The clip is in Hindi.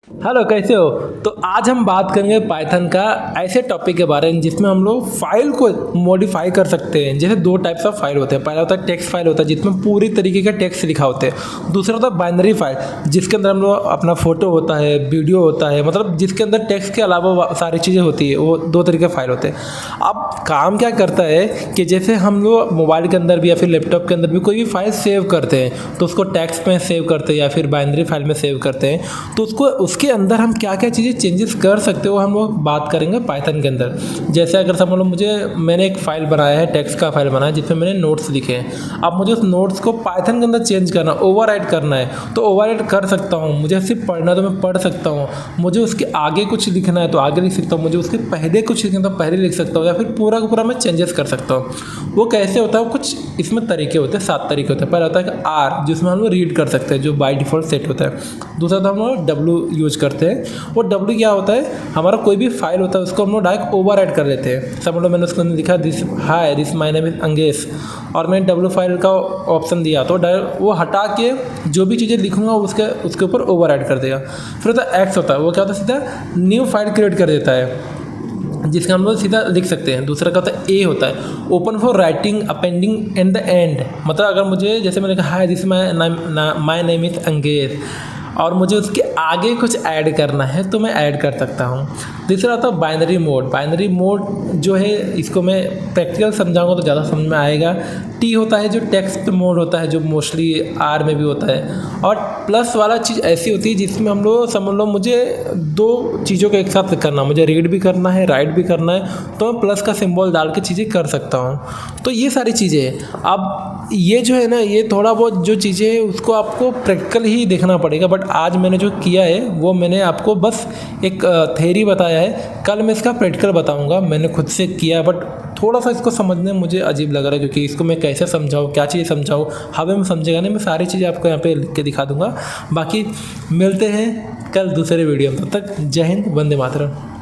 हेलो, कैसे हो। तो आज हम बात करेंगे पाइथन का ऐसे टॉपिक के बारे में जिसमें हम लोग फाइल को मॉडिफाई कर सकते हैं। जैसे दो टाइप्स ऑफ फाइल होते हैं। पहला होता है टेक्स्ट फाइल होता है जिसमें पूरी तरीके का टेक्स्ट लिखा होता है। दूसरा होता है बाइनरी फाइल जिसके अंदर हम लोग अपना फोटो होता है, वीडियो होता है, मतलब जिसके अंदर टेक्स्ट के अलावा सारी चीज़ें होती है। वो दो तरीके फाइल होते हैं। अब काम क्या करता है कि जैसे हम लोग मोबाइल के अंदर भी या फिर लैपटॉप के अंदर भी कोई भी फाइल सेव करते हैं तो उसको टेक्स्ट में सेव करते हैं या फिर बाइनरी फाइल में सेव करते हैं, तो उसको उसके अंदर हम क्या क्या चीज़ें चेंजेस कर सकते हो हम लोग बात करेंगे पाइथन के अंदर। जैसे अगर समझ लो मैंने एक फ़ाइल बनाया है, टेक्स्ट का फाइल बनाया है जिसमें मैंने नोट्स लिखे हैं। अब मुझे उस नोट्स को पाइथन के अंदर चेंज करना, ओवरराइट करना है तो ओवरराइट कर सकता हूँ। मुझे सिर्फ पढ़ना है तो मैं पढ़ सकता हूँ। मुझे उसके आगे कुछ लिखना है तो आगे लिख सकता हूँ। मुझे उसके पहले कुछ लिखना है तो पहले लिख सकता हूँ, या फिर पूरा का पूरा मैं चेंजेस कर सकता हूँ। वो कैसे होता है, कुछ इसमें तरीके होते हैं, 7 तरीके होते हैं। पहला होता है कि आर, जिसमें हम लोग रीड कर सकते हैं, जो बाय डिफ़ॉल्ट सेट होता है। दूसरा तो हम लोग डब्ल्यू यूज करते हैं। वो डब्ल्यू क्या होता है, हमारा कोई भी फाइल होता है उसको हम लोग डायरेक्ट ओवरराइट कर लेते हैं। सब लोग मैंने उसके अंदर लिखा this my name is Angesh और मैंने डब्ल्यू फाइल का ऑप्शन दिया तो डायरेक्ट वो हटा के जो भी चीज़ें लिखूंगा उसके ऊपर ओवरराइट कर देगा। फिर होता है एक्स होता है, वो क्या होता है, सीधा न्यू फाइल क्रिएट कर देता है जिसका हम लोग सीधा लिख सकते हैं। दूसरा क्या होता है, ए होता है, open for writing appending and the end. मतलब अगर मुझे, जैसे मैंने कहा है this my name is Angesh और मुझे उसके आगे कुछ ऐड करना है तो मैं ऐड कर सकता हूँ। तीसरा होता है बाइनरी मोड। बाइनरी मोड जो है इसको मैं प्रैक्टिकल समझाऊंगा तो ज़्यादा समझ में आएगा। टी होता है जो टेक्स्ट मोड होता है, जो मोस्टली आर में भी होता है। और प्लस वाला चीज़ ऐसी होती है जिसमें हम लोग समझ लो मुझे दो चीज़ों को एक साथ करना, मुझे रीड भी करना है, राइट भी करना है, तो मैं प्लस का सिंबल डाल के चीज़ें कर सकता हूँ। तो ये सारी चीज़ें हैं। अब ये जो है ना, ये थोड़ा बहुत जो चीज़ें हैं उसको आपको प्रैक्टिकल ही देखना पड़ेगा। बट आज मैंने जो किया है वो मैंने आपको बस एक थ्योरी बताया है। कल मैं इसका प्रैक्टिकल बताऊंगा। मैंने खुद से किया बट थोड़ा सा इसको समझने में मुझे अजीब लग रहा है, क्योंकि इसको मैं कैसे समझाऊँ, क्या चीज़ समझाऊँ, हमें में समझेगा नहीं। मैं सारी चीज़ें आपको यहाँ पे लिख के दिखा दूंगा। बाकी मिलते हैं कल दूसरे वीडियो में। तब तक जय हिंद, वंदे मातरम।